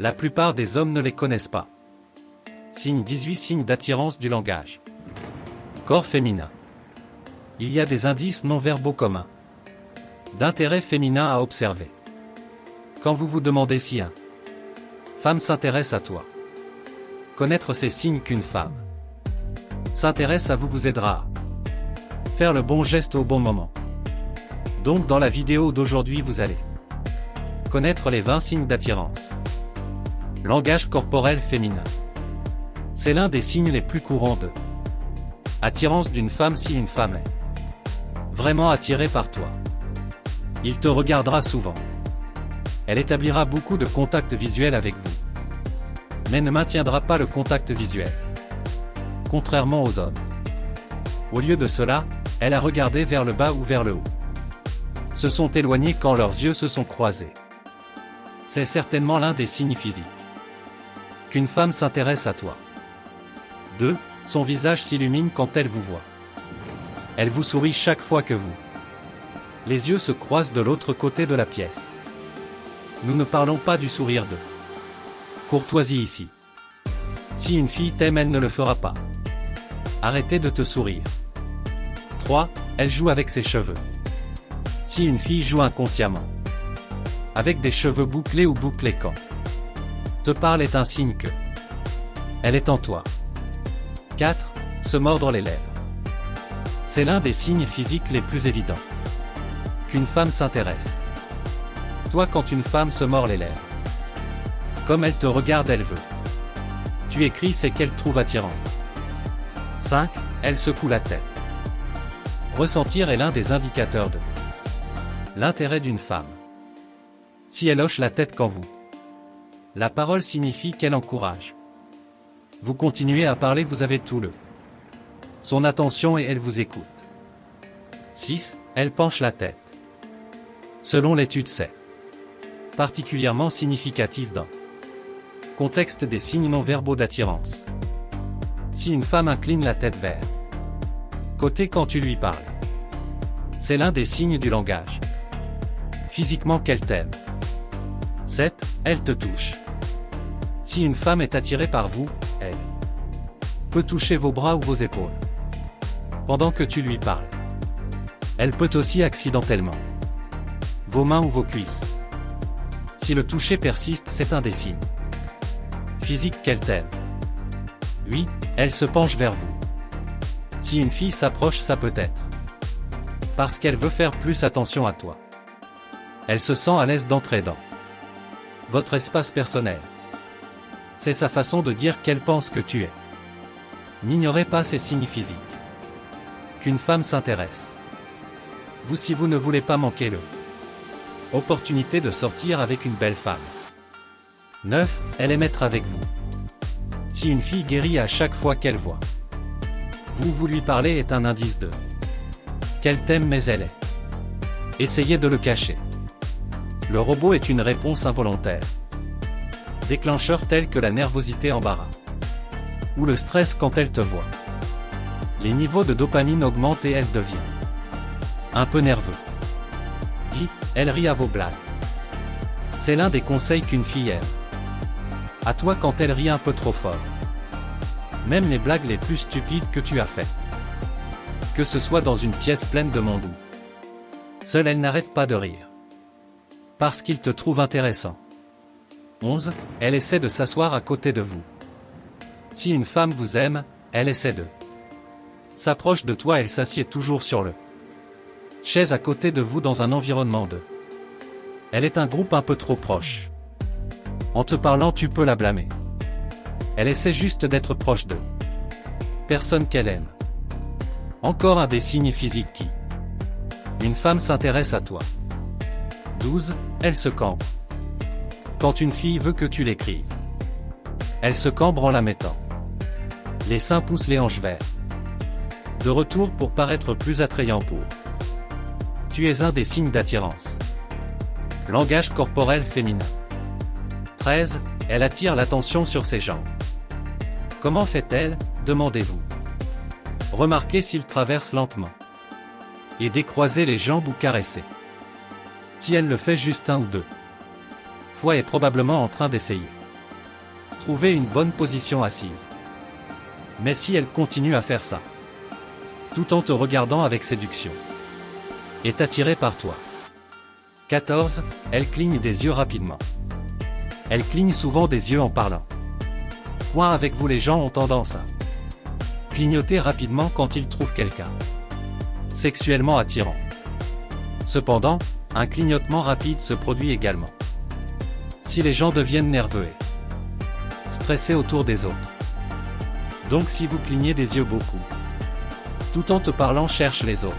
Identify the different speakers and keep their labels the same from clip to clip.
Speaker 1: La plupart des hommes ne les connaissent pas. Signe 18 signes d'attirance du langage. Corps féminin. Il y a des indices non verbaux communs. D'intérêt féminin à observer. Quand vous vous demandez si un femme s'intéresse à toi. Connaître ces signes qu'une femme s'intéresse à vous vous aidera à faire le bon geste au bon moment. Donc dans la vidéo d'aujourd'hui vous allez connaître les 20 signes d'attirance. Langage corporel féminin. C'est l'un des signes les plus courants de attirance d'une femme. Si une femme est vraiment attirée par toi, il te regardera souvent. Elle établira beaucoup de contacts visuels avec vous, mais ne maintiendra pas le contact visuel. Contrairement aux hommes. Au lieu de cela, elle a regardé vers le bas ou vers le haut. Se sont éloignés quand leurs yeux se sont croisés. C'est certainement l'un des signes physiques qu'une femme s'intéresse à toi. 2. Son visage s'illumine quand elle vous voit. Elle vous sourit chaque fois que vous. Les yeux se croisent de l'autre côté de la pièce. Nous ne parlons pas du sourire de courtoisie ici. Si une fille t'aime, elle ne le fera pas. Arrêtez de te sourire. 3. Elle joue avec ses cheveux. Si une fille joue inconsciemment avec des cheveux bouclés ou bouclés quand te parle est un signe que elle est en toi. 4. Se mordre les lèvres. C'est l'un des signes physiques les plus évidents qu'une femme s'intéresse. Toi, quand une femme se mord les lèvres, comme elle te regarde, elle veut. Tu écris, c'est qu'elle trouve attirant. 5. Elle secoue la tête. Ressentir est l'un des indicateurs de l'intérêt d'une femme. Si elle hoche la tête quand vous la parole signifie qu'elle encourage. Vous continuez à parler, vous avez tout le son attention et elle vous écoute. 6. Elle penche la tête. Selon l'étude, c'est particulièrement significatif dans le contexte des signes non verbaux d'attirance. Si une femme incline la tête vers côté quand tu lui parles, c'est l'un des signes du langage physiquement qu'elle t'aime. 7. Elle te touche. Si une femme est attirée par vous, elle peut toucher vos bras ou vos épaules pendant que tu lui parles. Elle peut aussi accidentellement vos mains ou vos cuisses. Si le toucher persiste, c'est un des signes physiques qu'elle t'aime. 8. Elle se penche vers vous. Si une fille s'approche, ça peut être parce qu'elle veut faire plus attention à toi. Elle se sent à l'aise d'entrer dans votre espace personnel. C'est sa façon de dire qu'elle pense que tu es. N'ignorez pas ces signes physiques qu'une femme s'intéresse. Vous, si vous ne voulez pas manquer l'opportunité de sortir avec une belle femme. 9. Elle aime être avec vous. Si une fille guérit à chaque fois qu'elle voit vous lui parlez, est un indice de qu'elle t'aime, mais elle est. Essayez de le cacher. Le robot est une réponse involontaire. Déclencheur tels que la nervosité, embarras ou le stress quand elle te voit. Les niveaux de dopamine augmentent et elle devient un peu nerveux. 10. Elle rit à vos blagues. C'est l'un des conseils qu'une fille aime à toi quand elle rit un peu trop fort. Même les blagues les plus stupides que tu as faites. Que ce soit dans une pièce pleine de monde ou seule, elle n'arrête pas de rire. Parce qu'il te trouve intéressant. 11. Elle essaie de s'asseoir à côté de vous. Si une femme vous aime, elle essaie de s'approche de toi, elle s'assied toujours sur le chaise à côté de vous dans un environnement de elle est un groupe un peu trop proche. En te parlant, tu peux la blâmer. Elle essaie juste d'être proche de personne qu'elle aime. Encore un des signes physiques qui une femme s'intéresse à toi. 12. Elle se cambre. Quand une fille veut que tu l'écrives, elle se cambre en la mettant les seins, pousse les hanches vers de retour pour paraître plus attrayant pour. Tu es un des signes d'attirance. Langage corporel féminin. 13. Elle attire l'attention sur ses jambes. Comment fait-elle, demandez-vous. Remarquez s'il traverse lentement. Et décroiser les jambes ou caresser. Si elle le fait juste 1 ou 2 fois, est probablement en train d'essayer Trouvez une bonne position assise. Mais si elle continue à faire ça, tout en te regardant avec séduction, est attirée par toi. 14. Elle cligne des yeux rapidement. Elle cligne souvent des yeux en parlant. Point avec vous, les gens ont tendance à clignoter rapidement quand ils trouvent quelqu'un sexuellement attirant. Cependant, un clignotement rapide se produit également si les gens deviennent nerveux et stressés autour des autres. Donc si vous clignez des yeux beaucoup, tout en te parlant, cherche les autres.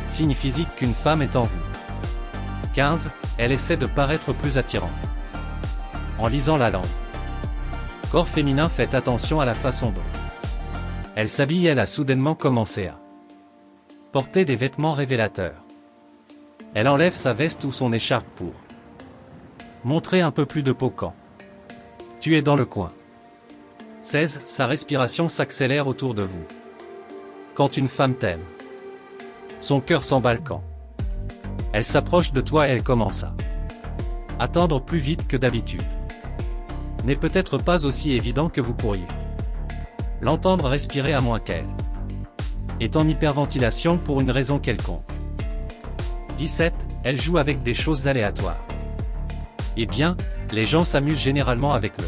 Speaker 1: Signe physique qu'une femme est en vous. 15. Elle essaie de paraître plus attirante en lisant la langue. Corps féminin, faites attention à la façon dont elle s'habille. Elle a soudainement commencé à porter des vêtements révélateurs. Elle enlève sa veste ou son écharpe pour montrer un peu plus de peau quand tu es dans le coin. 16. Sa respiration s'accélère autour de vous. Quand une femme t'aime, son cœur s'emballe quand elle s'approche de toi et elle commence à attendre plus vite que d'habitude. N'est peut-être pas aussi évident que vous pourriez l'entendre respirer, à moins qu'elle est en hyperventilation pour une raison quelconque. 17. Elle joue avec des choses aléatoires. Eh bien, les gens s'amusent généralement avec le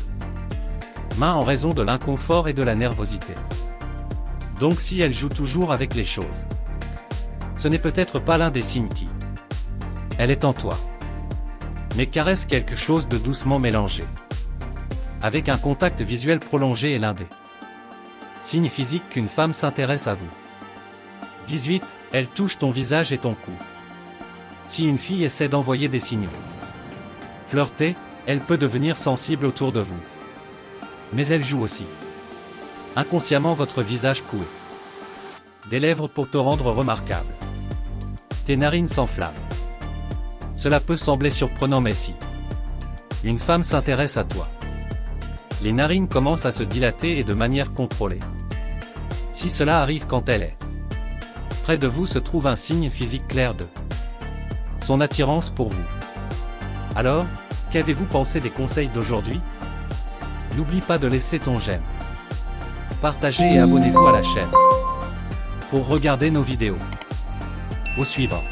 Speaker 1: main en raison de l'inconfort et de la nervosité. Donc si elle joue toujours avec les choses, ce n'est peut-être pas l'un des signes qui elle est en toi, mais caresse quelque chose de doucement mélangé avec un contact visuel prolongé est l'un des signes physiques qu'une femme s'intéresse à vous. 18. Elle touche ton visage et ton cou. Si une fille essaie d'envoyer des signaux flirtés, elle peut devenir sensible autour de vous. Mais elle joue aussi inconsciemment votre visage coué. Des lèvres pour te rendre remarquable. Tes narines s'enflamment. Cela peut sembler surprenant, mais si une femme s'intéresse à toi, les narines commencent à se dilater et de manière contrôlée. Si cela arrive quand elle est près de vous, se trouve un signe physique clair de son attirance pour vous. Alors, qu'avez-vous pensé des conseils d'aujourd'hui? N'oublie pas de laisser ton j'aime, partagez et abonnez-vous à la chaîne pour regarder nos vidéos. Au suivant.